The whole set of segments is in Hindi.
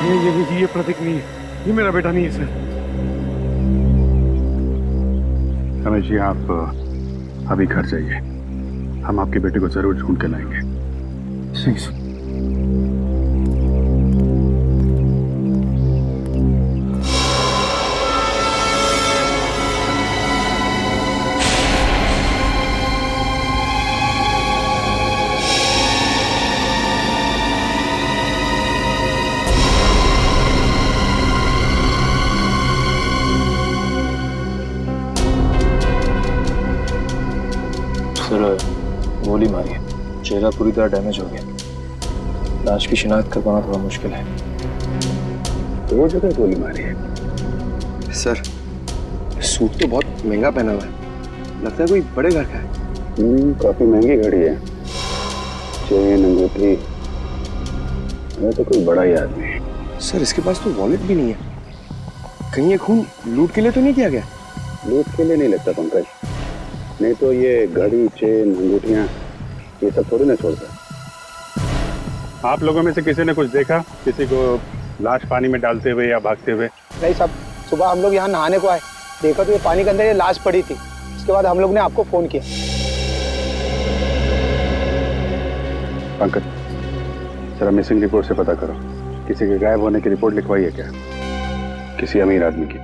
ये प्रतीक नहीं है, ये मेरा बेटा नहीं है सर। रमेश जी, आप अभी घर जाइए, हम आपके बेटे को जरूर ढूंढ के लाएंगे। सही सर। गोली मारी है, चेहरा पूरी तरह डैमेज हो गया। लाश की शिनाख्त कर पाना थोड़ा मुश्किल है। दो जगह गोली मारी है सर। सूट तो बहुत महंगा पहना हुआ है, लगता है कोई बड़े घर का है। काफी महंगी घड़ी है, चेन अंगूठी, ये तो कोई बड़ा ही आदमी है। सर इसके पास तो वॉलेट भी नहीं है, कहीं ये खून लूट के लिए तो नहीं किया गया? लूट के लिए नहीं लगता पंकज, नहीं तो ये घड़ी, चेन, अंगूठियां ये सब थोड़ी ना छोड़ता। आप लोगों में से किसी ने कुछ देखा, किसी को लाश पानी में डालते हुए या भागते हुए? नहीं साहब, सुबह हम लोग यहाँ नहाने को आए, देखा तो ये पानी के अंदर ये लाश पड़ी थी। इसके बाद हम लोग ने आपको फोन किया। पंकज, जरा मिसिंग रिपोर्ट से पता करो, किसी के गायब होने की रिपोर्ट लिखवाई है क्या, किसी अमीर आदमी की?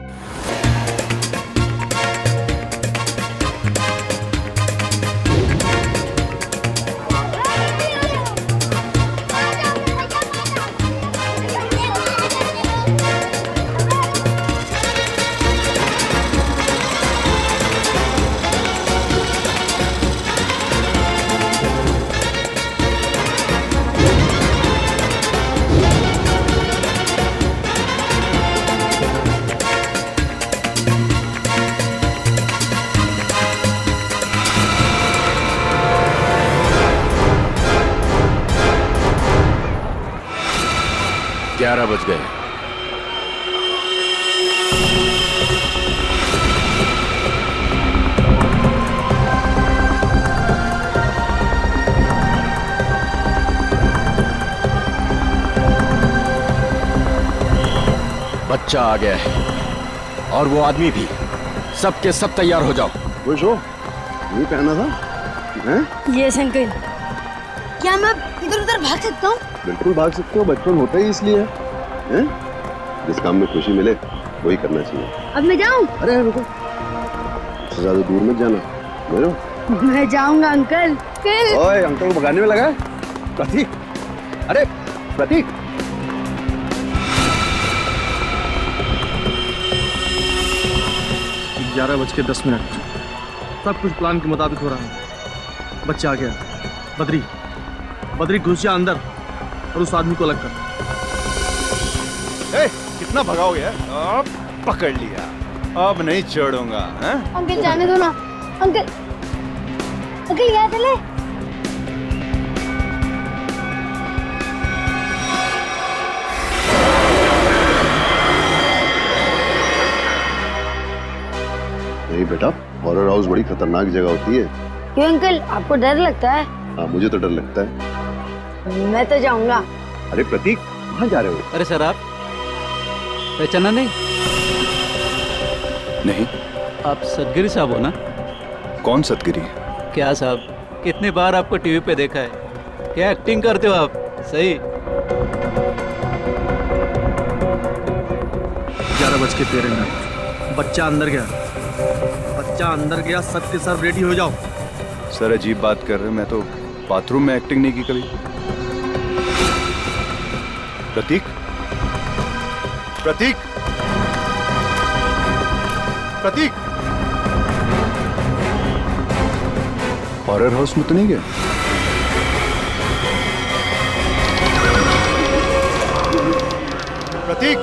बज गए। बच्चा आ गया है और वो आदमी भी। सबके सब तैयार हो जाओ। खुश हो? ये पहना था हैं? Yes uncle. क्या मैं इधर उधर भाग सकता हूँ? बिल्कुल भाग सकते हो, बचपन होता ही इसलिए है। जिस काम में खुशी मिले वही करना चाहिए। अब मैं जाऊँ? अरे रुको, उससे ज्यादा दूर मत जाना। मैं जाऊंगा अंकल। ओए, अंकल को भगाने में लगा है? प्रतीक, अरे प्रतीक। 11:10 सब कुछ प्लान के मुताबिक हो रहा है। बच्चा आ गया। बद्री घुस जा अंदर और उस आदमी को अलग कर। कितना भगाओगे? अब पकड़ लिया, अब नहीं छोड़ूंगा। अंकल जाने दो ना। अंकल यहाँ चले। नहीं बेटा, हॉरर हाउस बड़ी खतरनाक जगह होती है। क्यों अंकल, आपको डर लगता है? हाँ, मुझे तो डर लगता है। मैं तो जाऊंगा। अरे प्रतीक, कहाँ जा रहे हो? अरे सर, आप पहचाना नहीं? नहीं। आप सतगिरी साहब हो ना? कौन सतगिरी? क्या साहब, कितनी बार आपको टीवी पे देखा है। क्या एक्टिंग करते हो आप, सही। 11:13 बच्चा अंदर गया। सबके सब रेडी हो जाओ। सर अजीब बात कर रहे हो, मैं तो बाथरूम में एक्टिंग नहीं की कभी। प्रतीक, प्रतीक, प्रतीक, हॉरर हाउस में तो नहीं गया? प्रतीक,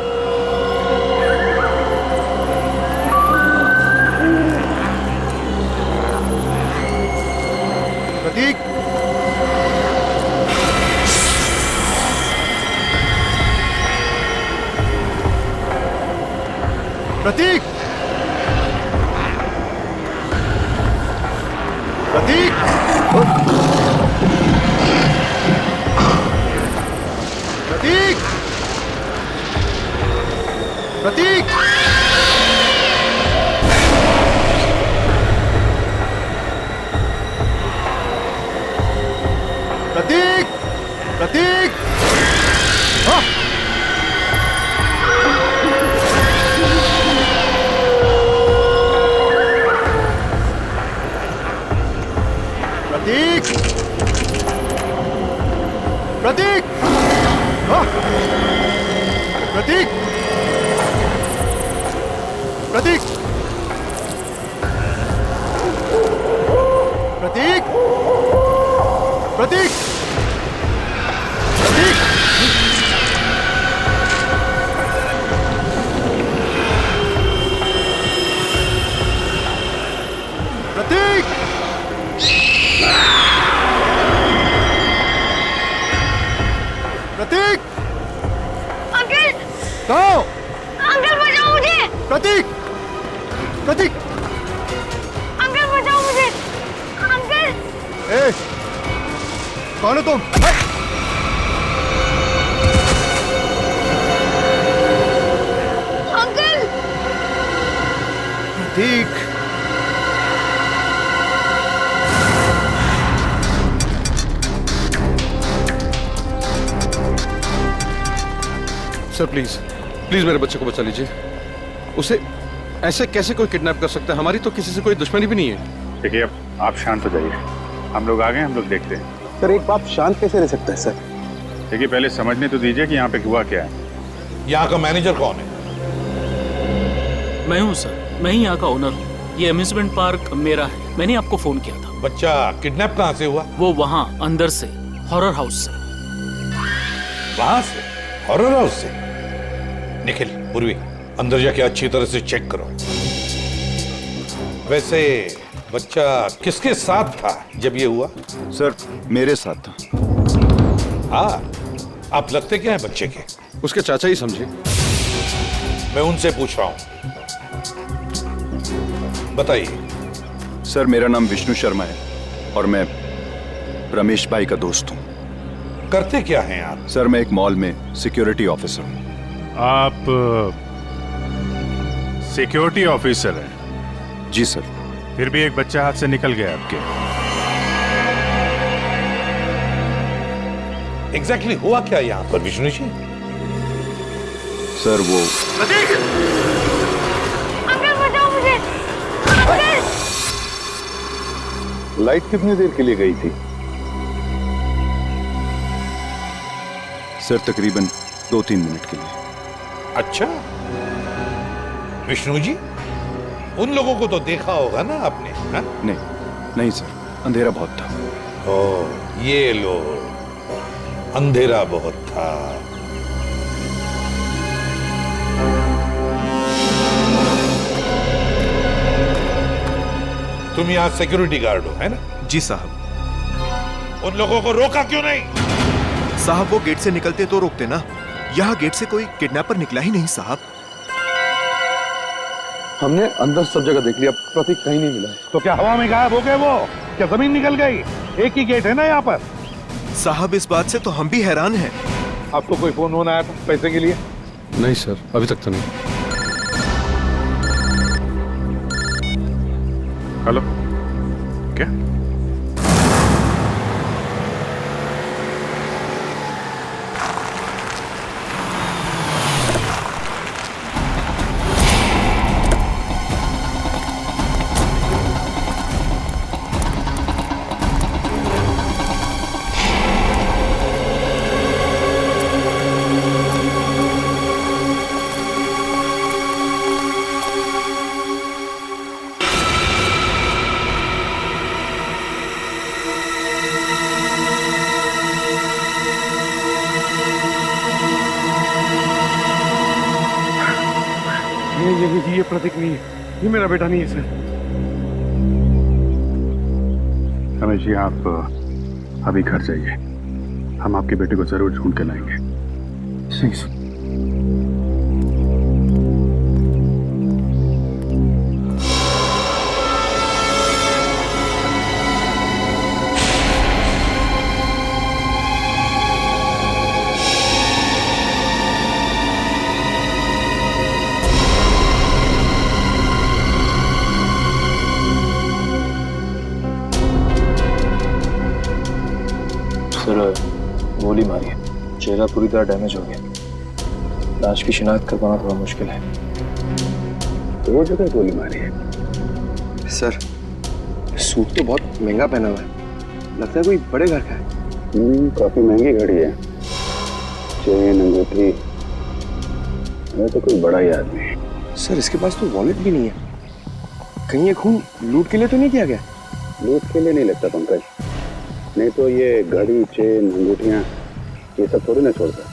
प्रतीक, प्रतीक, प्रतीक, प्रतीक, प्रतीक प्रतीक प्रतीक हाँ! प्रतीक प्रतीक हाँ! प्रतीक प्रतीक प्रतीक प्रतीक प्रतीक प्रतीक प्रतीक अंकल कहो अंकल बचाओ मुझे प्रतीक प्रतीक अंकल बचाओ मुझे अंकल ए कौन हो तुम uncle Prateek sir please please मेरे बच्चे को बचा लीजिए। उसे ऐसे कैसे कोई किडनैप कर सकता है? हमारी तो किसी से कोई दुश्मनी भी नहीं है। देखिए अब आप शांत हो जाइए, हम लोग आ गए, हम लोग देखते हैं। सर एक बाप शांत कैसे रह सकता है सर? देखिए पहले समझने तो दीजिए कि यहाँ पे हुआ क्या है। यहाँ का मैनेजर कौन है? मैं हूँ सर, मैं ही यहाँ का ओनर हूँ। ये अम्यूजमेंट पार्क मेरा है, मैंने आपको फोन किया था। बच्चा किडनैप कहाँ से हुआ? वो वहाँ अंदर से, हॉरर हाउस से। वहां से? हॉरर हाउस से? निखिल, पूर्वी, अंदर जाके अच्छी तरह से चेक करो। वैसे बच्चा किसके साथ था जब ये हुआ? सर मेरे साथ था। हाँ, आप लगते क्या हैं बच्चे के? उसके चाचा ही समझे। मैं उनसे पूछ रहा हूं, बताइए। सर मेरा नाम विष्णु शर्मा है और मैं रमेश भाई का दोस्त हूँ। करते क्या हैं आप? सर मैं एक मॉल में सिक्योरिटी ऑफिसर हूँ। आप सिक्योरिटी ऑफिसर हैं? जी सर। फिर भी एक बच्चा हाथ से निकल गया आपके। एग्जैक्टली हुआ क्या यहाँ पर विष्णु जी? सर वो अंकल बचाओ मुझे अंकल लाइट कितनी देर के लिए गई थी? सर तकरीबन 2-3 मिनट के लिए। अच्छा, विष्णु जी, उन लोगों को तो देखा होगा ना आपने? हा? नहीं सर, अंधेरा बहुत था। ओ, ये लो, अंधेरा बहुत था। तुम यहाँ सिक्योरिटी गार्ड हो, है ना? जी साहब। उन लोगों को रोका क्यों नहीं? साहब वो गेट से निकलते तो रोकते ना, यहाँ गेट से कोई किडनैपर निकला ही नहीं साहब। हमने अंदर सब जगह देख लिया, प्रतीक कहीं नहीं मिला है। तो क्या हवा में गायब हो गए वो? क्या जमीन निकल गई? एक ही गेट है ना यहाँ पर। साहब इस बात से तो हम भी हैरान हैं। आपको कोई फोन होना आया था पैसे के लिए? नहीं सर, अभी तक तो नहीं। हेलो, क्या? ये प्रतीक नहीं है, ये मेरा बेटा नहीं है सर। रमेश जी आप अभी घर जाइए, हम आपके बेटे को जरूर ढूंढ के लाएंगे। ठीक सर। गोली मारी है, चेहरा पूरी तरह डैमेज हो गया। लाश की शिनाख्त कर पाना थोड़ा मुश्किल है। दो जगह गोली मारी है। सर, सूट तो बहुत महंगा पहना हुआ है, लगता है कोई बड़े घर का है। काफी महंगी घड़ी है, चेन अंगूठी, ये तो कोई बड़ा ही आदमी है। सर, इसके पास तो वॉलेट भी नहीं है। कहीं ये खून लूट के लिए तो नहीं किया गया? लूट के लिए नहीं लगता पंकज, नहीं तो ये घड़ी चेन अंगूठियां ये सब थोड़ी ना छोड़ता।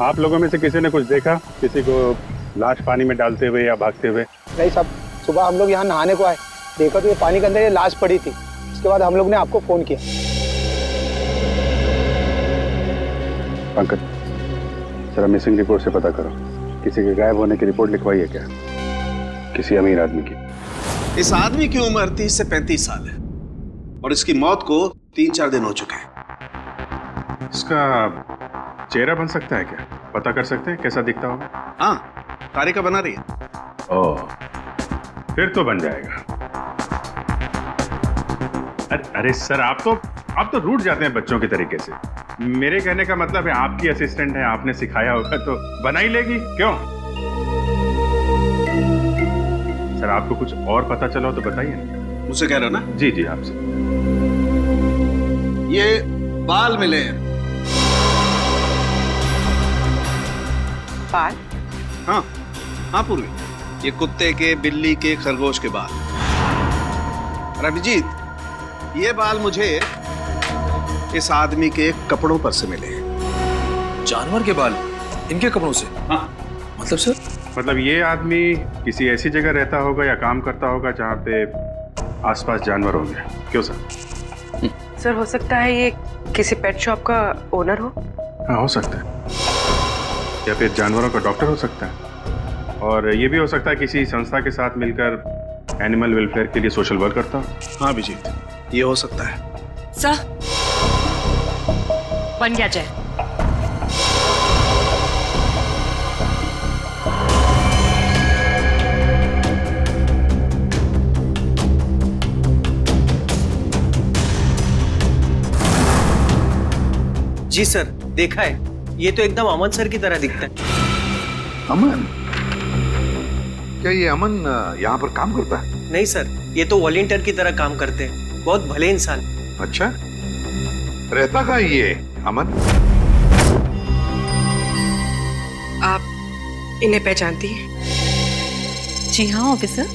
आप लोगों में से किसी ने कुछ देखा, किसी को लाश पानी में डालते हुए या भागते हुए? नहीं साहब, सुबह हम लोग यहाँ नहाने को आए, देखा तो ये पानी के अंदर ये लाश पड़ी थी। उसके बाद हम लोग ने आपको फोन किया। पंकज, जरा मिसिंग रिपोर्ट से पता करो, किसी के गायब होने की रिपोर्ट लिखवाई है क्या, किसी अमीर आदमी की? इस आदमी की उम्र 30 से 35 साल है और इसकी मौत को 3-4 दिन हो चुके हैं। इसका चेहरा बन सकता है क्या, पता कर सकते हैं कैसा दिखता होगा? हाँ, तारिका बना रही है। ओह, फिर तो बन जाएगा। अरे सर, आप तो रूठ जाते हैं बच्चों के तरीके से। मेरे कहने का मतलब है आपकी असिस्टेंट है, आपने सिखाया होगा तो बना ही लेगी, क्यों? सर, आपको कुछ और पता चला हो तो बताइए ना। मुझसे कह रहे हो ना? जी जी, आपसे। ये बाल मिले हैं। बाल? हाँ पूर्वी, ये कुत्ते के, बिल्ली के, खरगोश के बाल। और अभिजीत, ये बाल मुझे इस आदमी के कपड़ों पर से मिले हैं। जानवर के बाल इनके कपड़ों से? हाँ। मतलब सर? मतलब ये आदमी किसी ऐसी जगह रहता होगा या काम करता होगा जहाँ पे आसपास जानवर होंगे, क्यों सर? सर, हो सकता है ये किसी पेट शॉप का ओनर हो। हाँ, हो सकता है, या फिर जानवरों का डॉक्टर हो सकता है, और ये भी हो सकता है किसी संस्था के साथ मिलकर एनिमल वेलफेयर के लिए सोशल वर्क करता हो। हाँ अभिजीत, ये हो सकता है। सर, बन गया जय। जी सर, देखा है, ये तो एकदम अमन सर की तरह दिखता है। अमन? क्या ये अमन यहाँ पर काम करता है? नहीं सर, ये तो वॉलंटियर की तरह काम करते हैं, बहुत भले इंसान। अच्छा, रहता कहाँ ये अमन? आप इन्हें पहचानती हैं? जी हाँ ऑफिसर,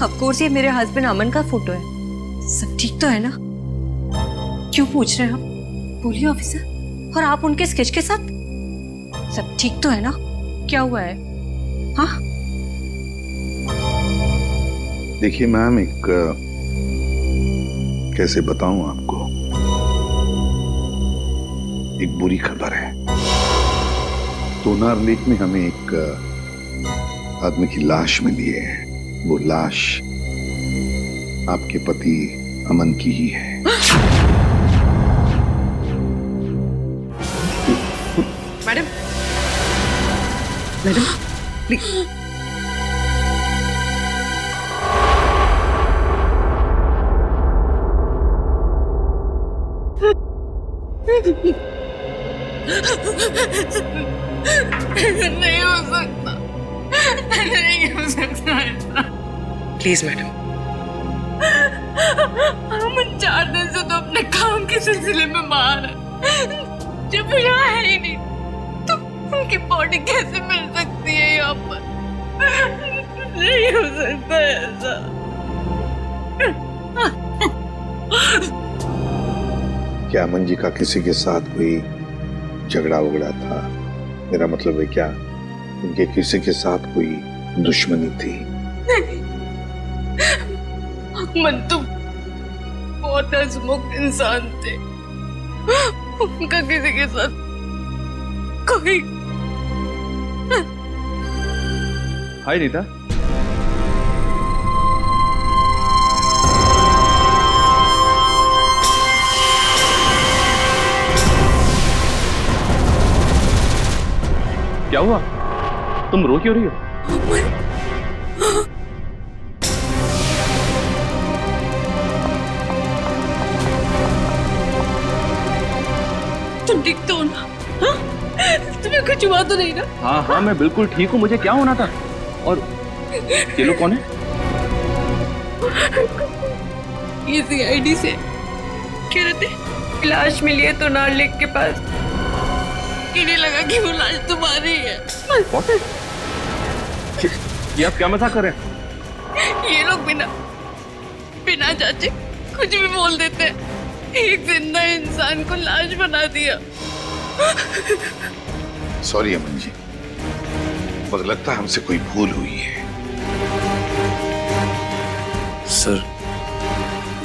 ऑफ कोर्स ये मेरे हस्बैंड अमन का फोटो है। सब ठीक तो है ना? क्यों पूछ रहे हैं आप? बोलिए ऑफिसर। और आप उनके स्केच के साथ? सब ठीक तो है ना? क्या हुआ है? हाँ? देखिए मैम, एक कैसे बताऊं आपको, एक बुरी खबर है। तोनार लेक में हमें एक आदमी की लाश मिली है। वो लाश आपके पति अमन की ही है। Madam, madam please. नहीं हो सकता, नहीं हो सकता ऐसा। Please madam. हम 4 दिन से तो अपने काम के सिलसिले में बाहर है। जब वो यहाँ है ही नहीं तो उनकी बॉडी कैसे मिल सकती है यहाँ पर? नहीं हो सकता ऐसा। क्या अमन जी का किसी के साथ कोई झगड़ा वगड़ा था? मेरा मतलब है, क्या उनके किसी के साथ कोई दुश्मनी थी? अमन तो बहुत हंसमुख इंसान थे, उनका किसी के साथ कोई। हाय रीता। क्या हुआ? तुम रो क्यों रही हो? तुम ठीक तो हो ना? हाँ? तुम्हें कुछ हुआ तो नहीं ना? हाँ हाँ मैं बिल्कुल ठीक हूँ, मुझे क्या होना था। और ये लोग कौन है? ये CID से कह रहे थे लाश मिली है तोनार लेक के पास। इन्हें लगा कि वो लाश तुम्हारी है। ये आप क्या मजाक कर रहे हैं? ये लोग बिना जांचे कुछ भी बोल देते हैं। एक जिंदा इंसान को लाश बना दिया। सॉरी अमन जी, मुझे लगता है हमसे कोई भूल हुई है। सर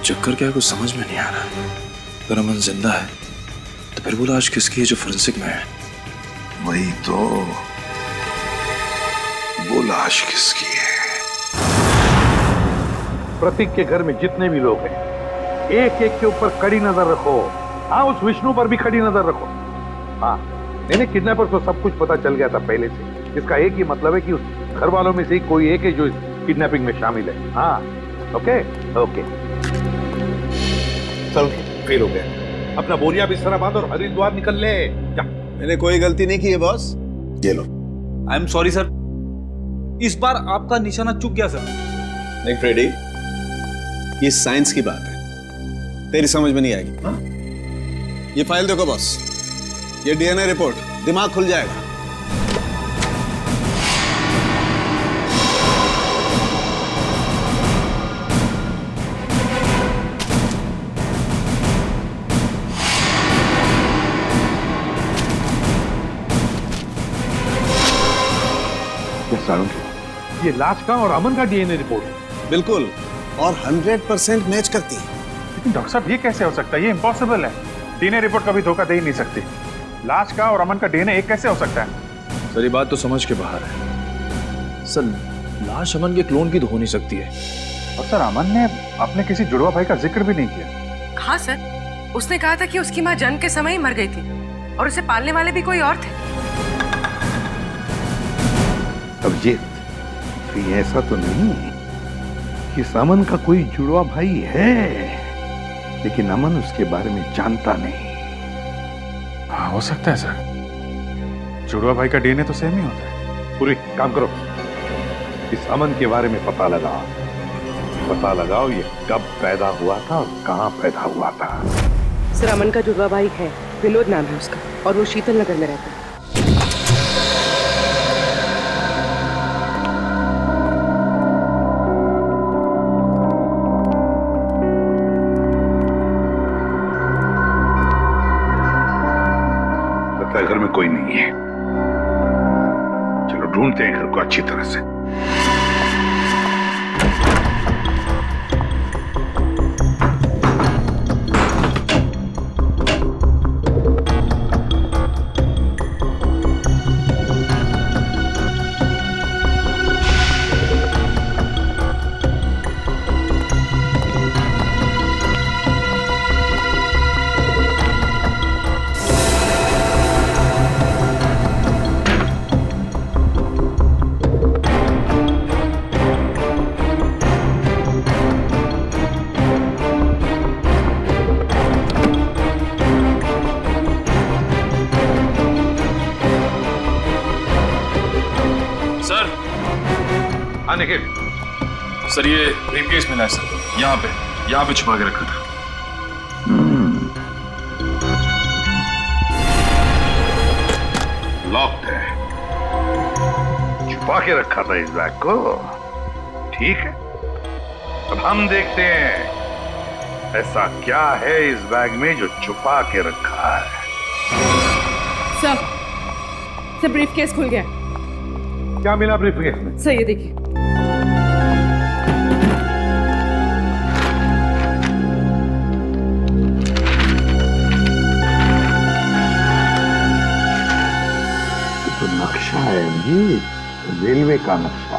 चक्कर क्या है, कुछ समझ में नहीं आ रहा। अगर अमन जिंदा है तो फिर वो लाश किसकी है जो फोरेंसिक में है? वही तो, वो लाश किसकी है? प्रतीक के घर में जितने भी लोग हैं, एक एक के ऊपर कड़ी नजर रखो। हाँ, उस विष्णु पर भी कड़ी नजर रखो। हाँ, नहीं किडनैपर को सब कुछ पता चल गया था पहले से। इसका एक ही मतलब है कि उस घर वालों में से ही कोई एक है जो इस किडनैपिंग में शामिल है। हाँ, ओके ओके। चल, फेल हो गया। अपना बोरिया बिस्तरा बांध और हरिद्वार निकल ले जा। मैंने कोई गलती नहीं की है बॉस। ये लो। आई एम सॉरी सर, इस बार आपका निशाना चूक गया सर। नहीं फ्रेडी, ये साइंस की बात है, तेरी समझ में नहीं आएगी। हाँ? ये फाइल देखो बॉस, ये DNA रिपोर्ट, दिमाग खुल जाएगा। ये लाश का और अमन का DNA रिपोर्ट है। बिल्कुल, और 100% मैच करती है। लेकिन डॉक्टर साहब ये कैसे हो सकता है? ये इम्पॉसिबल है। DNA रिपोर्ट कभी धोखा दे ही नहीं सकती। लाश का और अमन का DNA एक कैसे हो सकता है? सर ये बात तो समझ के बाहर है। सर लाश अमन के क्लोन की तो हो नहीं सकती है। और सर अमन ने अपने किसी जुड़वा भाई का जिक्र भी नहीं किया। हाँ सर, उसने कहा था कि उसकी माँ जन्म के समय ही मर गई थी और उसे पालने वाले भी कोई और थे। अभिजीत, तो ये ऐसा तो नहीं है कि अमन का कोई जुड़वा भाई है, लेकिन अमन उसके बारे में जानता नहीं। हाँ, हो सकता है सर, जुड़वा भाई का DNA तो सेम ही होता है। पूरी काम करो, इस अमन के बारे में पता लगाओ ये कब पैदा हुआ था और कहाँ पैदा हुआ था। सर अमन का जुड़वा भाई है, विनोद नाम है उसका, और वो शीतल नगर में रहता है। घर में कोई नहीं है, चलो ढूंढते हैं घर को अच्छी तरह से। सर ये ब्रीफकेस मिला है सर, यहाँ पे छुपा के रखा था। लॉक्ड है, छुपा के रखा था इस बैग को। ठीक है, अब हम देखते हैं ऐसा क्या है इस बैग में जो छुपा के रखा है। सर ब्रीफकेस खुल गया। क्या मिला ब्रीफकेस में? सर ये देखिए। नक्शा है जी, रेलवे का नक्शा।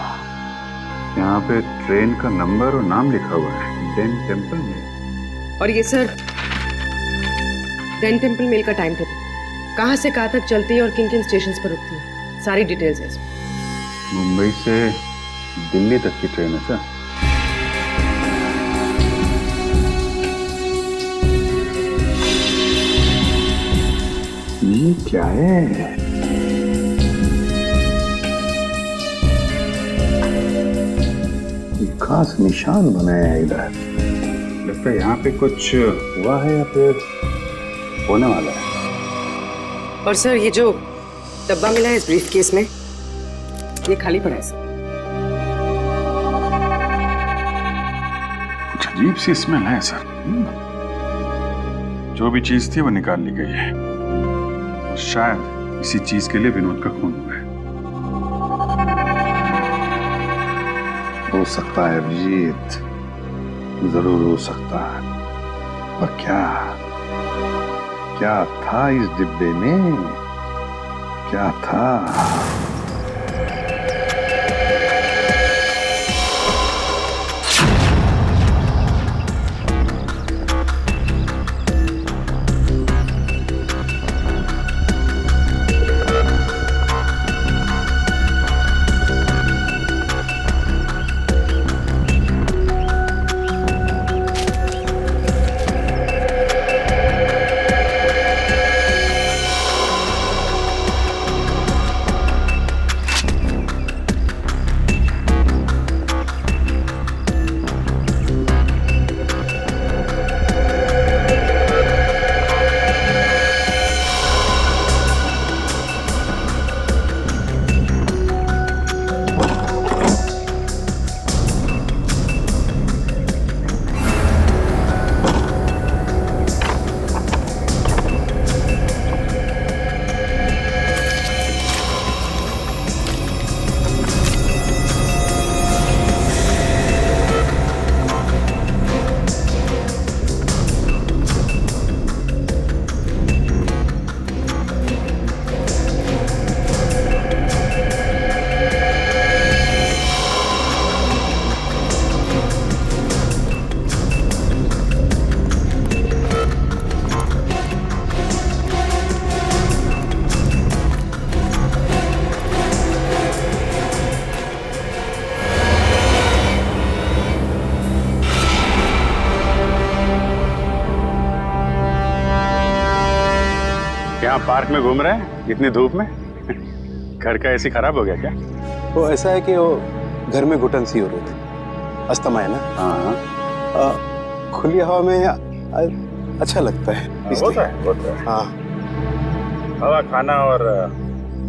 यहाँ पे ट्रेन का नंबर और नाम लिखा हुआ है, डेन टेम्पल में। और ये सर डेन टेम्पल मेल का टाइम टेबल, कहाँ से कहाँ तक चलती है और किन किन स्टेशन पर रुकती है, सारी डिटेल्स है इसमें। मुंबई से दिल्ली तक की ट्रेन है सर। ये क्या है? एक खास निशान बनाया है इधर। लगता है यहाँ पे कुछ हुआ है या फिर होने वाला है। और सर ये जो डब्बा मिला है इस ब्रीफ केस में, ये खाली पड़ा है सर। कुछ अजीब सी स्मेल है सर। जो भी चीज थी वो निकाल ली गई है। शायद इसी चीज के लिए विनोद का खून हुआ है। हो सकता है अभिजीत, जरूर हो सकता है, पर क्या क्या था इस डिब्बे में? क्या था? यहाँ पार्क में घूम रहे हैं इतनी धूप में? घर का एसी खराब हो गया क्या? वो ऐसा है कि वो घर में घुटन सी हो रही थी, अस्थमा है ना। हाँ। खुली हवा में अच्छा लगता है। होता है। हाँ। हवा खाना और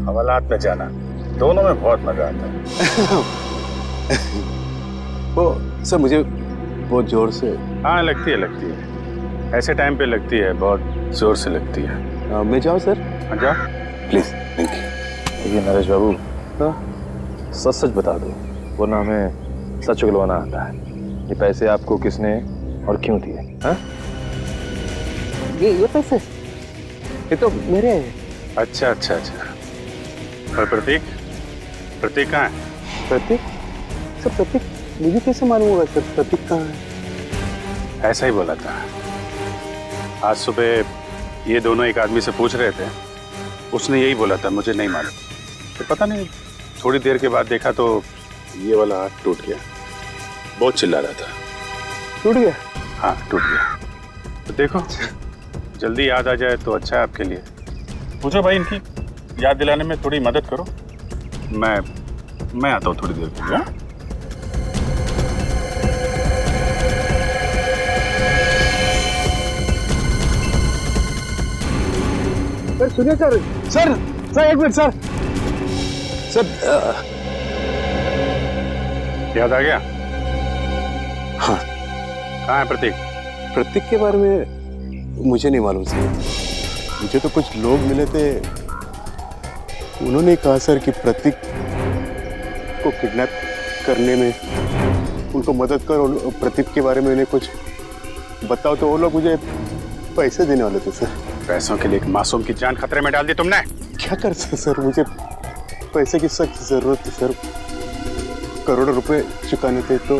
हवालात में जाना दोनों में बहुत मजा आता है। वो सर मुझे बहुत जोर से। हाँ लगती है। ऐसे टाइम पे लगती है, बहुत जोर से लगती है। मैं जाऊँ सर? हाँ जाओ प्लीज। Thank you. देखिए नरेश बाबू, सच सच बता दो, वरना हमें सच उगलवाना आता है। ये पैसे आपको किसने और क्यों दिए? हाँ? ये पैसे ये तो मेरे हैं। अच्छा। और प्रतीक कहाँ है? प्रतीक? सर प्रतीक मुझे कैसे मालूम होगा सर प्रतीक कहाँ है? ऐसा ही बोला था। आज सुबह ये दोनों एक आदमी से पूछ रहे थे, उसने यही बोला था, मुझे नहीं मालूम। तो पता नहीं, थोड़ी देर के बाद देखा तो ये वाला हाथ टूट गया। बहुत चिल्ला रहा था। टूट गया? हाँ टूट गया। तो देखो जल्दी याद आ जाए तो अच्छा है आपके लिए। पूछो भाई, इनकी याद दिलाने में थोड़ी मदद करो। मैं आता हूँ थोड़ी देर के लिए। सर सुनिए सर एक मिनट सर। याद आ गया? हाँ। कहाँ है प्रतीक? प्रतीक के बारे में मुझे नहीं मालूम सर। मुझे तो कुछ लोग मिले थे, उन्होंने कहा सर कि प्रतीक को किडनैप करने में उनको मदद करो, प्रतीक के बारे में उन्हें कुछ बताओ। तो वो लोग मुझे पैसे देने वाले थे सर। पैसों के लिए एक मासूम की जान खतरे में डाल दी तुमने। क्या कर सकते सर, मुझे पैसे की सख्त जरूरत थी सर। करोड़ों रुपए चुकाने थे, तो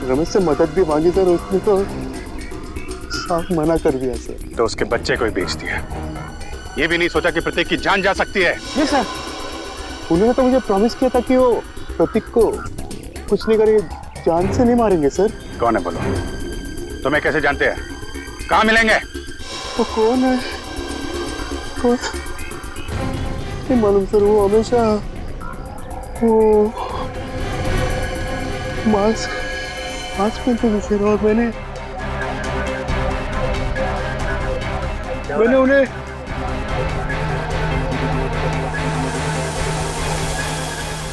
रमेश से मदद भी मांगी सर, उसने तो साफ मना कर दिया सर। तो उसके बच्चे को ही बेच दिया। ये भी नहीं सोचा कि प्रतीक की जान जा सकती है। नहीं सर, उन्होंने तो मुझे प्रॉमिस किया था कि वो प्रतीक को कुछ नहीं करेंगे, जान से नहीं मारेंगे सर। कौन है बोलो? तुम्हें कैसे जानते हैं? कहाँ मिलेंगे? वो कौन है? बॉस नहीं मालूम सर, वो हमेशा वो मास्क पहनते थे सर, और मैंने उन्हें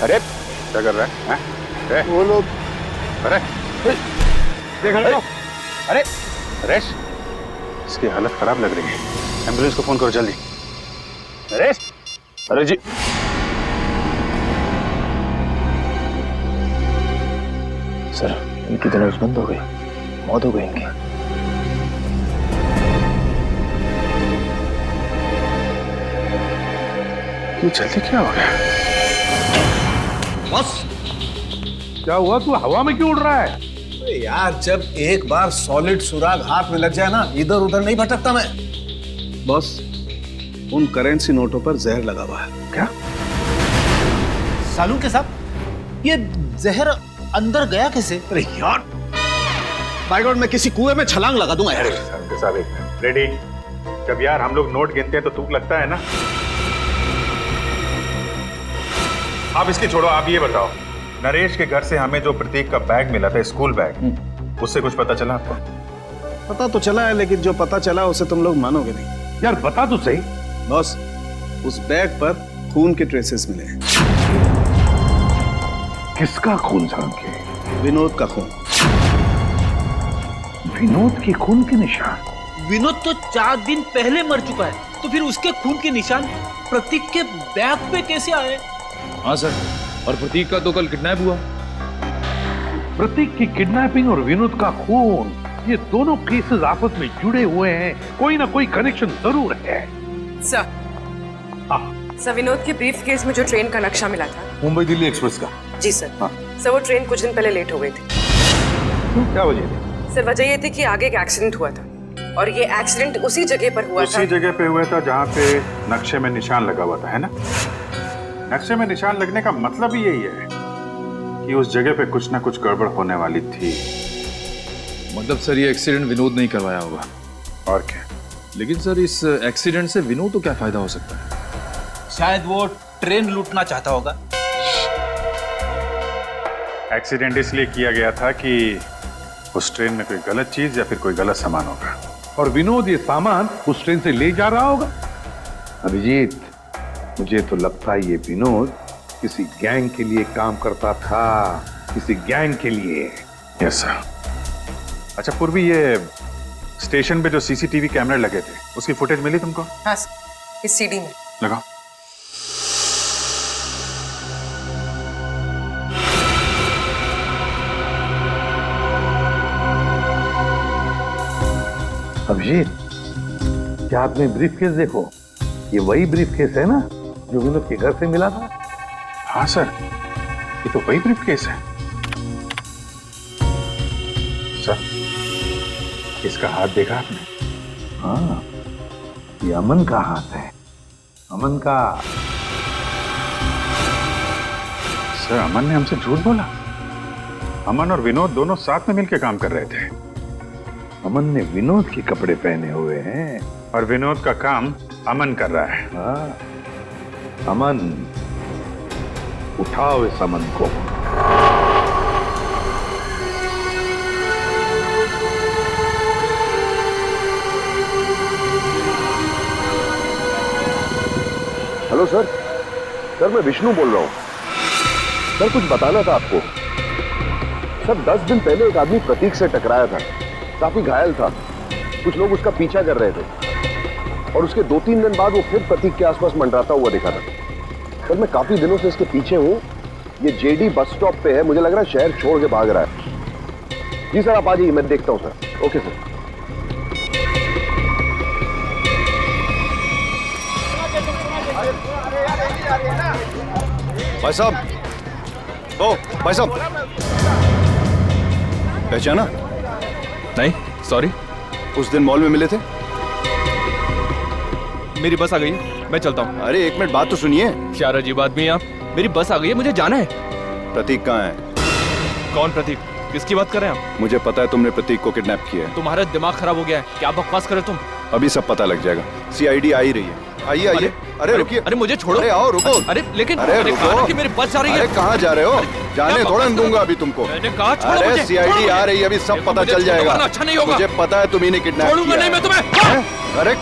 अरे क्या कर रहा है? हैं? वो लोग अरे देख रहे हो? अरे नरेश, इसकी हालत खराब लग रही है, एम्बुलेंस को फोन करो जल्दी। नरेश, अरे जी सर, इनकी तो नब्ज बंद हो गई, मौत हो गई इनकी। ये जल्दी क्या हो गया? बॉस, क्या हुआ? तू हवा में क्यों उड़ रहा है? अरे यार, जब एक बार सॉलिड सुराग हाथ में लग जाए ना, इधर उधर नहीं भटकता मैं। बॉस, उन करेंसी नोटों पर जहर लगा हुआ है। क्या? सालू के साहब, ये जहर अंदर गया कैसे? अरे यार, बाय गॉड, मैं किसी कुएं में छलांग लगा दूंगा यार। रेडी? जब यार हम लोग नोट गिनते हैं तो तुक लगता है ना। आप इसकी छोड़ो, आप ये बताओ, नरेश के घर से हमें जो प्रतीक का बैग मिला था, स्कूल बैग, उससे कुछ पता चला आपको? पता तो चला है, लेकिन जो पता चला उसे तुम लोग मानोगे नहीं। यार बता तो सही। बॉस, उस बैग पर खून के ट्रेसेस मिले हैं। किसका खून झांके? विनोद का खून। विनोद के खून के निशान? विनोद तो 4 दिन पहले मर चुका है, तो फिर उसके खून के निशान प्रतीक के बैग पे कैसे आए? हाँ सर, और प्रतीक का तो कल किडनैप हुआ। प्रतीक की किडनैपिंग और विनोद का खून, ये दोनों केसेस आपस में जुड़े हुए हैं, कोई ना कोई कनेक्शन जरूर है। सर, विनोद के ब्रीफ केस में जो ट्रेन का नक्शा मिला था, मुंबई दिल्ली एक्सप्रेस का। जी सर। सर, वो ट्रेन कुछ दिन पहले लेट हो गई थी। क्या वजह थी? सर, वजह ये थी कि आगे एक एक्सीडेंट हुआ था, और ये एक्सीडेंट उसी जगह पर हुआ था। उसी जगह पे हुआ था जहाँ पे नक्शे में निशान लगा हुआ था, है ना? नक्शे में निशान लगने का मतलब ही यही है कि उस जगह पे कुछ ना कुछ गड़बड़ होने वाली थी। मतलब सर, ये एक्सीडेंट विनोद नहीं करवाया होगा। और क्या? लेकिन सर, इस एक्सीडेंट से विनोद को क्या फायदा हो सकता है? शायद वो ट्रेन लूटना चाहता होगा। एक्सीडेंट इसलिए किया गया था कि उस ट्रेन में कोई गलत चीज या फिर कोई गलत सामान होगा, और विनोद ये सामान उस ट्रेन से ले जा रहा होगा। अभिजीत, मुझे तो लगता है ये विनोद किसी गैंग के लिए काम करता था, किसी गैंग के लिए। Yes sir. अच्छा पूर्वी, ये स्टेशन पे जो सीसीटीवी कैमरे लगे थे, उसकी फुटेज मिली तुमको? हाँ सर, इस सीडी में। लगाओ। अभिजीत, क्या आपने ब्रीफ केस देखो? ये वही ब्रीफ केस है ना जो विनोद के घर से मिला था? हाँ सर, ये तो वही ब्रीफ केस है। सर, इसका हाथ देखा आपने? हाँ, ये अमन का हाथ है, अमन का। सर, अमन ने हमसे झूठ बोला। अमन और विनोद दोनों साथ में मिलकर काम कर रहे थे। अमन ने विनोद के कपड़े पहने हुए हैं और विनोद का काम अमन कर रहा है। हाँ, अमन, उठाओ इस अमन को। हेलो सर, सर मैं विष्णु बोल रहा हूँ। सर कुछ बताना था आपको। सर 10 दिन पहले एक आदमी प्रतीक से टकराया था, काफी घायल था। कुछ लोग उसका पीछा कर रहे थे और उसके 2-3 दिन बाद वो फिर प्रतीक के आसपास मंडराता हुआ दिखा था। सर मैं काफी दिनों से इसके पीछे हूँ। ये जेडी बस स्टॉप पे है, मुझे लग रहा है शहर छोड़ के भाग रहा है। जी सर, आप आ जाइए, मैं देखता हूँ सर। Okay sir. भाई साहब, ओ भाई साहब, पहचाना? नहीं, सॉरी। उस दिन मॉल में मिले थे। मेरी बस आ गई है, मैं चलता हूँ। अरे 1 मिनट बात तो सुनिए। क्या अजीब आदमी है आप? मेरी बस आ गई है, मुझे जाना है। प्रतीक कहाँ है? कौन प्रतीक? किसकी बात कर रहे हैं आप? मुझे पता है तुमने प्रतीक को किडनैप किया है। तुम्हारा दिमाग खराब हो गया है, क्या बकवास कर रहे तुम? अभी सब पता लग जाएगा, CID आ ही रही है। आइए आइए। अरे रुकिए। अरे मुझे छोड़ो। अरे आओ रुको। अरे लेकिन अरे कहा रुको कि मेरी बस जा रही है। अरे कहाँ जा रहे हो? जाने थोड़ा न दूंगा अभी तुमको। मैंने कहा छोड़ो अरे मुझे। सीआईडी आ रही है, अभी सब पता चल जाएगा। अच्छा नहीं होगा। मुझे पता है तुम ही ने किडनैप छोड़ूंगा किया नहीं मैं है। तुम्हें। अरे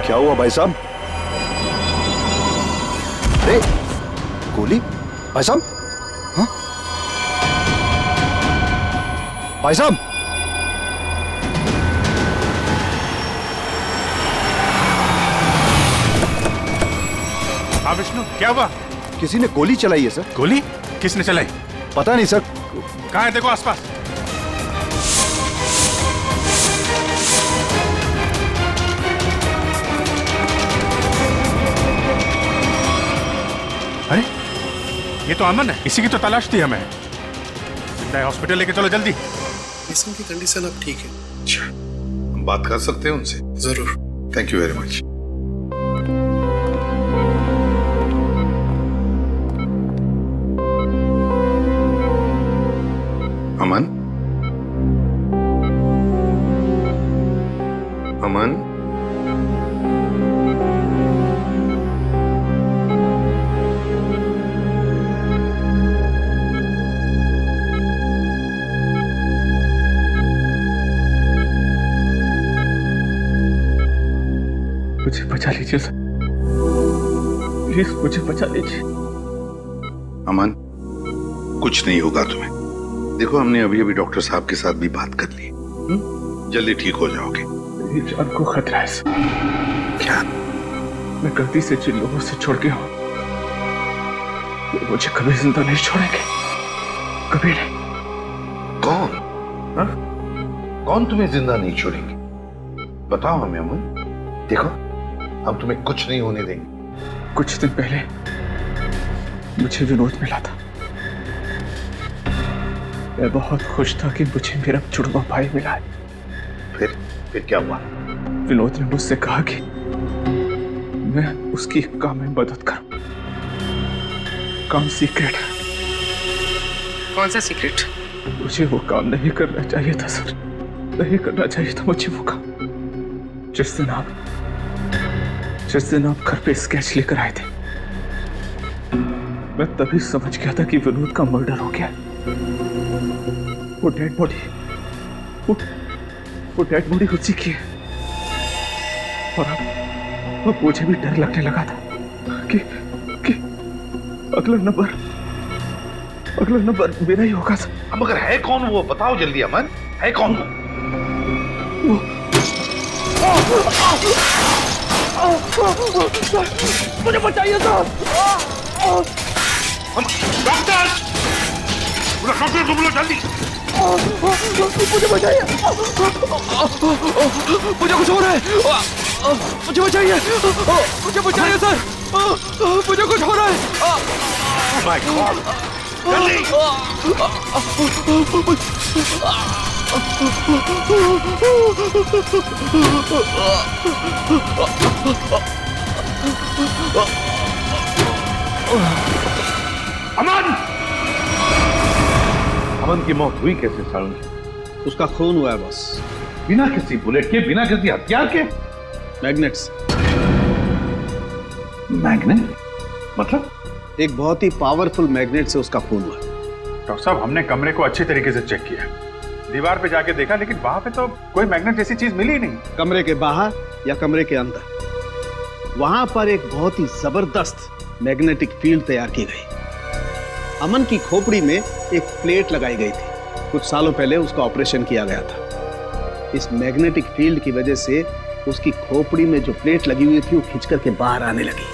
क्या हुआ भाई साहब? अरे गोली भाई साहब? हाँ? भाई साहब हाँ विष्णु, क्या हुआ? किसी ने गोली चलाई है सर। गोली किसने चलाई? पता नहीं सर। कहाँ है? देखो आसपास। अरे ये तो अमन है, इसी की तो तलाश थी हमें। जिंदा है, हॉस्पिटल लेके चलो जल्दी। इसम की कंडीशन अब ठीक है। अच्छा, हम बात कर सकते हैं उनसे? जरूर। Thank you very much. Aman, Aman, मुझे बचा लीजिए सर, प्लीज मुझे बचा लीजिए। अमन, कुछ नहीं होगा तुम्हें। देखो हमने अभी अभी डॉक्टर साहब के साथ भी बात कर ली, जल्दी ठीक हो जाओगे। मेरी जान को खतरा है सर। क्या? मैं गलती से जिन लोगों से छोड़ गया हूं वो मुझे कभी जिंदा नहीं छोड़ेंगे, कभी नहीं। कौन? हा? कौन तुम्हें जिंदा नहीं छोड़ेंगे? बताओ हमें अमन। देखो हम तुम्हें कुछ नहीं होने देंगे। कुछ दिन पहले मुझे विनोद मिला था। मैं बहुत खुश था कि मुझे मेरा जुड़वा भाई मिला है। फिर क्या हुआ? विनोद ने मुझसे कहा कि मैं उसकी एक काम में मदद करूं। काम सीक्रेट है। कौन सा सीक्रेट? मुझे वो काम नहीं करना चाहिए था सर, नहीं करना चाहिए था मुझे वो काम। जिस दिन आप घर पे स्केच लेकर आए थे, मैं तभी समझ गया था कि विनोद का मर्डर हो गया। वो डेड बॉडी वो डेड बॉडी उसी की है। और अब मुझे भी डर लगने लगा था कि अगला नंबर मेरा ही होगा सर। अब अगर है कौन वो बताओ जल्दी अमन, है कौन वो? मुझे बचाइए सर। डॉक्टर को बुलाओ जल्दी। मुझे बचाइए, मुझे कुछ हो रहा है। मुझे बचाइए, मुझे बचाइए सर, मुझे कुछ हो रहा है। माय गॉड, जल्दी। अमन! अमन की मौत हुई कैसे सारुण? उसका खून हुआ है बॉस। बिना किसी बुलेट के, बिना किसी हथियार के? मैग्नेट्स। मैग्नेट? मतलब? एक बहुत ही पावरफुल मैग्नेट से उसका खून हुआ। डॉक्टर साहब हमने कमरे को अच्छी तरीके से चेक किया, दीवार पे जाके देखा, लेकिन वहां पे तो कोई मैग्नेट जैसी चीज मिली ही नहीं। कमरे के बाहर या कमरे के अंदर, वहां पर एक बहुत ही जबरदस्त मैग्नेटिक फील्ड तैयार की गई। अमन की खोपड़ी में एक प्लेट लगाई गई थी। कुछ सालों पहले उसका ऑपरेशन किया गया था। इस मैग्नेटिक फील्ड की वजह से उसकी खोपड़ी में जो प्लेट लगी हुई थी वो खिंच करके बाहर आने लगी।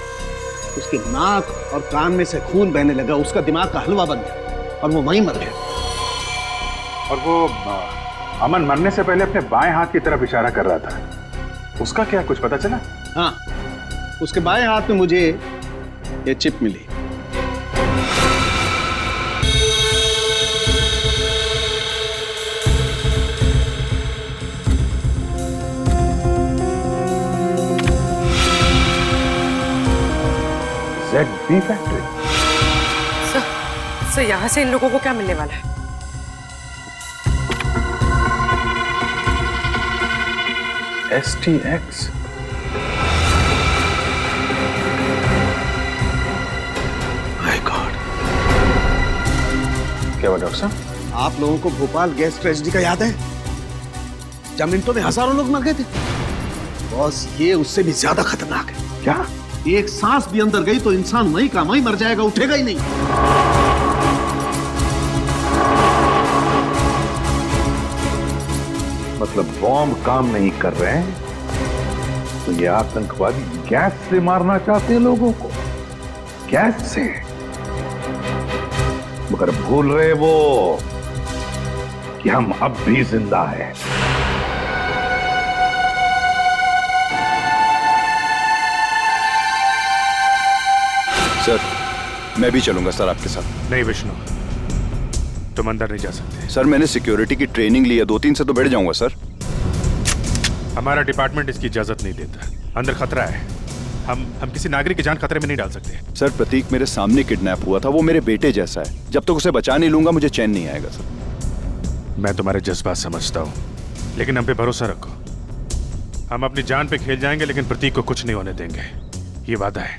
उसके नाक और कान में से खून बहने लगा। उसका दिमाग का हलवा बन गया और वो वहीं मर गया। और वो अमन मरने से पहले अपने बाएं हाथ की तरफ इशारा कर रहा था, उसका क्या कुछ पता चला? हाँ, उसके बाएं हाथ में मुझे ये चिप मिली। ZB factory. सर यहाँ से इन लोगों को क्या मिलने वाला है? STX? My God. क्या हुआ डॉक्टर साहब? आप लोगों को भोपाल गैस ट्रेजेडी का याद है? जब मिनटों में हजारों लोग मर गए थे। बॉस, ये उससे भी ज्यादा खतरनाक है। क्या? एक सांस भी अंदर गई तो इंसान वहीं का वहीं मर जाएगा, उठेगा ही नहीं। मतलब बॉम्ब काम नहीं कर रहे हैं तो ये आतंकवादी गैस से मारना चाहते हैं लोगों को, गैस से। मगर भूल रहे वो कि हम अब भी जिंदा हैं। सर, मैं भी चलूंगा सर आपके साथ। नहीं विष्णु, तुम अंदर नहीं जा सकते। सर, मैंने सिक्योरिटी की ट्रेनिंग ली है, 2-3 से तो बैठ जाऊंगा सर। हमारा डिपार्टमेंट इसकी इजाजत नहीं देता। अंदर खतरा है। हम किसी नागरिक की जान खतरे में नहीं डाल सकते। सर, प्रतीक मेरे सामने किडनैप हुआ था। वो मेरे बेटे जैसा है। जब तक उसे बचा नहीं लूंगा मुझे चैन नहीं आएगा सर। मैं तुम्हारे जज्बात समझता हूँ, लेकिन हम पे भरोसा रखो। हम अपनी जान पे खेल जाएंगे, लेकिन प्रतीक को कुछ नहीं होने देंगे, ये वादा है।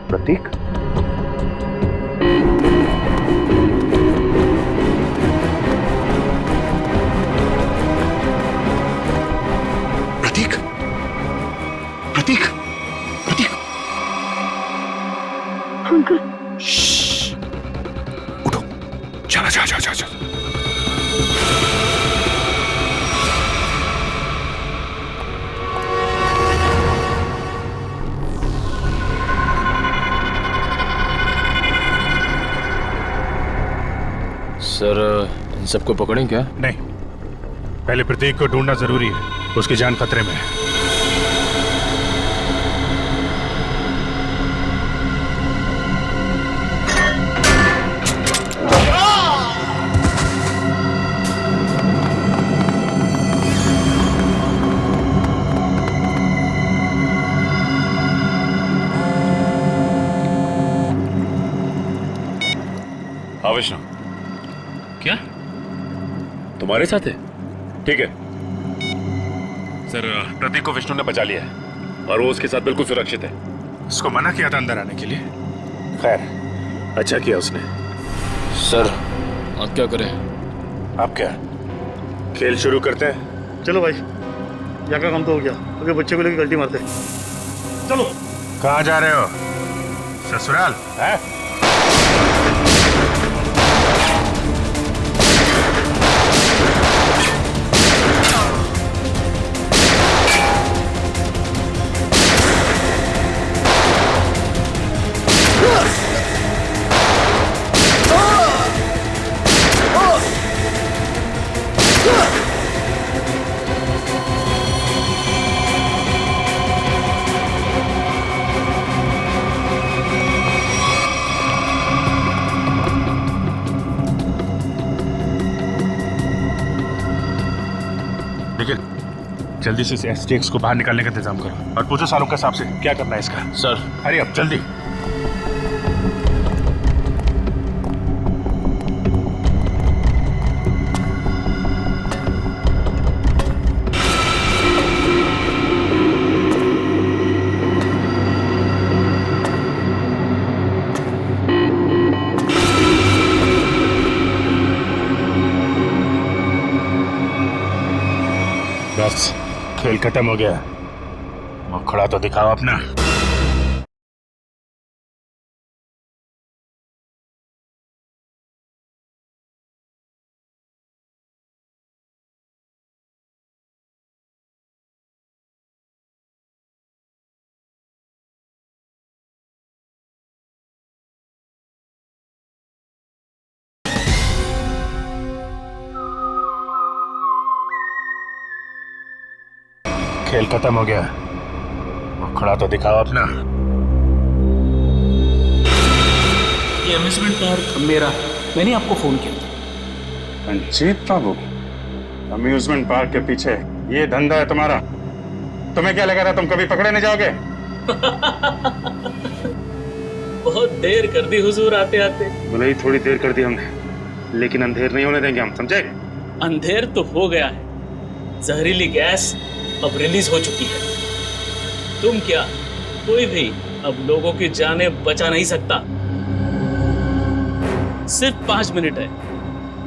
प्रतीक, प्रतीक, प्रतीक, प्रतीक। अंकल, उठो, चला जा जा जा जा। सर, इन सबको पकड़ें क्या? नहीं, पहले प्रतीक को ढूंढना जरूरी है। उसकी जान खतरे में है। हाँ विष्णु। क्या तुम्हारे साथ है? ठीक है सर, प्रतीक को विष्णु ने बचा लिया है और वो उसके साथ बिल्कुल सुरक्षित है। उसको मना किया था अंदर आने के लिए। खैर, अच्छा किया उसने। सर, अब क्या करें? अब क्या, खेल शुरू करते हैं? चलो भाई, यहाँ का काम तो हो गया। अगर बच्चे को लेकर गलती मारते चलो। कहाँ जा रहे हो? ससुराल है? जल्दी से इस STX को बाहर निकालने का इंतजाम करो और पूछो सालों के हिसाब से क्या करना है इसका। सर, अरे अब जल्दी। बॉस। खेल खत्म हो गया, मुखड़ा तो दिखाओ अपना। खेल खत्म हो गया, मुखड़ा तो दिखाओ अपना। ये अम्यूजमेंट पार्क मेरा, मैंने आपको फोन किया था। रंजीत बाबू, अम्यूजमेंट पार्क के पीछे ये धंधा है तुम्हारा? तुम्हें क्या लगा था तुम कभी पकड़े नहीं जाओगे? बहुत देर कर दी हुजूर आते आते। भले ही थोड़ी देर कर दी हमने, लेकिन अंधेर नहीं होने देंगे हम, समझे? अंधेर तो हो गया है, जहरीली गैस अब रिलीज हो चुकी है। तुम क्या, कोई भी अब लोगों की जानें बचा नहीं सकता। सिर्फ 5 मिनट है,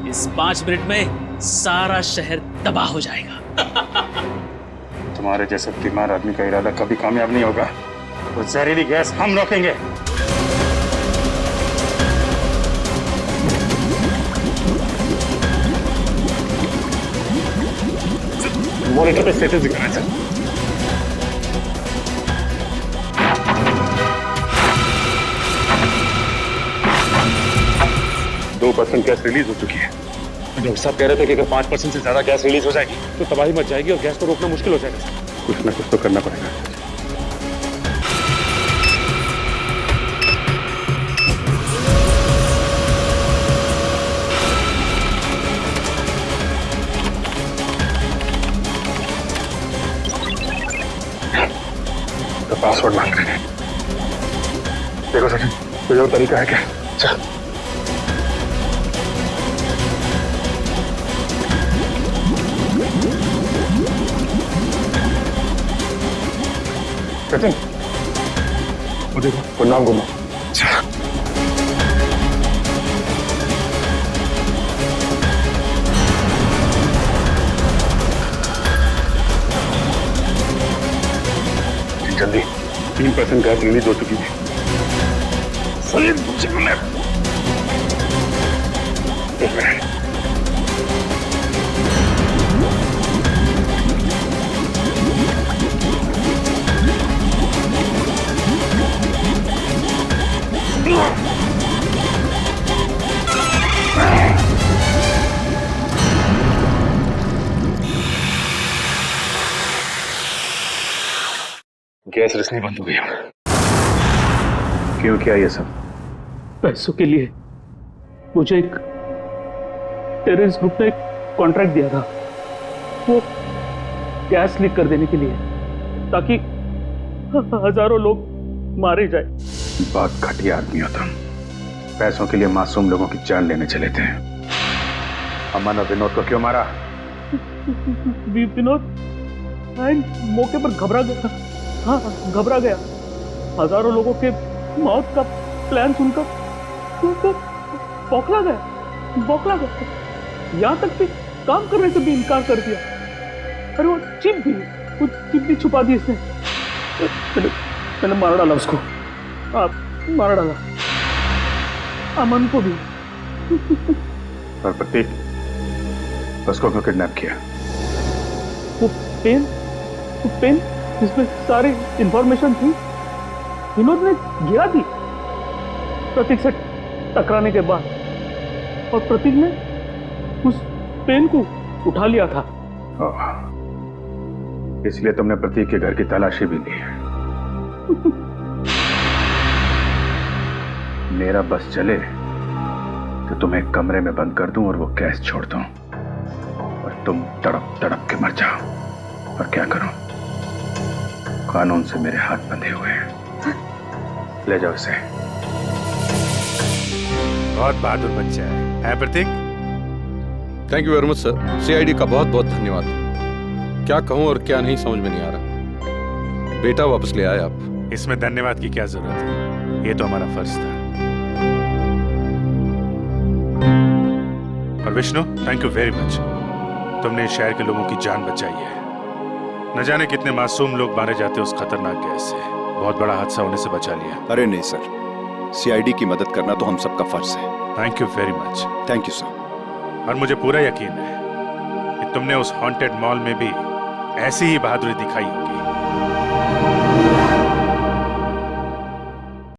इस 5 मिनट में सारा शहर तबाह हो जाएगा। तुम्हारे जैसे बीमार आदमी का इरादा कभी कामयाब नहीं होगा। वो जहरीली गैस हम रोकेंगे। मॉनिटर पे स्टेटस दिखाना चाहिए। 2% गैस रिलीज हो चुकी है। डॉक्टर साहब कह रहे थे कि अगर 5% से ज्यादा गैस रिलीज हो जाएगी तो तबाही मच जाएगी और गैस को रोकना मुश्किल हो जाएगा। कुछ ना कुछ तो करना पड़ेगा। तो पासवर्ड मांग रहे हैं। देखो सचिन, कोई और तरीका है क्या? चल। सचिन, वो देखो, वो नाम घुमा। जल्दी, 3% गैस रिलीज हो चुकी है। एक मिनट। गैस रिसनी बंद हो गई। क्यों किया ये सब? पैसों के लिए। मुझे एक टेररिस्ट ग्रुप ने कॉन्ट्रैक्ट दिया था, वो गैस लीक कर देने के लिए, ताकि हजारों लोग मारे जाए। बहुत घटिया आदमी हो तुम। पैसों के लिए मासूम लोगों की जान लेने चले थे। अमन और विनोद को क्यों मारा? विनोद मौके पर घबरा गया। हाँ, घबरा गया। हजारों लोगों के मौत का प्लान सुनकर बौखला गया। यहाँ तक कि काम करने से भी इनकार कर दिया। अरे वो चिप भी छुपा दी इसने। मैंने मार डाला उसको। मार डाला अमन को भी। और प्रतीक, उसको क्यों किडनैप किया? वो पेन जिसमें सारी इंफॉर्मेशन थी, विनोद ने गिरा दी प्रतीक से टकराने के बाद, और प्रतीक ने उस पेन को उठा लिया था। इसलिए तुमने प्रतीक के घर की तलाशी भी ली। मेरा बस चले तो तुम्हें एक कमरे में बंद कर दूं और वो गैस छोड़ दूं और तुम तड़प तड़प के मर जाओ। और क्या करूं? कानून से मेरे हाथ बंधे हुए हैं। ले जाओ इसे। बहुत बहादुर बच्चा है Pratik? Thank you very much sir. CID का बहुत बहुत धन्यवाद। क्या कहूं और क्या नहीं समझ में नहीं आ रहा। बेटा वापस ले आए आप। इसमें धन्यवाद की क्या जरूरत है, ये तो हमारा फर्ज था। और Vishnu, thank you very much. तुमने इस शहर के लोगों की जान बचाई है। न जाने कितने मासूम लोग मारे जाते उस खतरनाक गैस से। बहुत बड़ा हादसा होने से बचा लिया। अरे नहीं सर, सीआईडी की मदद करना तो हम सबका फर्ज है। Thank you very much. Thank you sir. और मुझे पूरा यकीन है कि तुमने उस हॉन्टेड मॉल में भी ऐसी ही बहादुरी दिखाई होगी।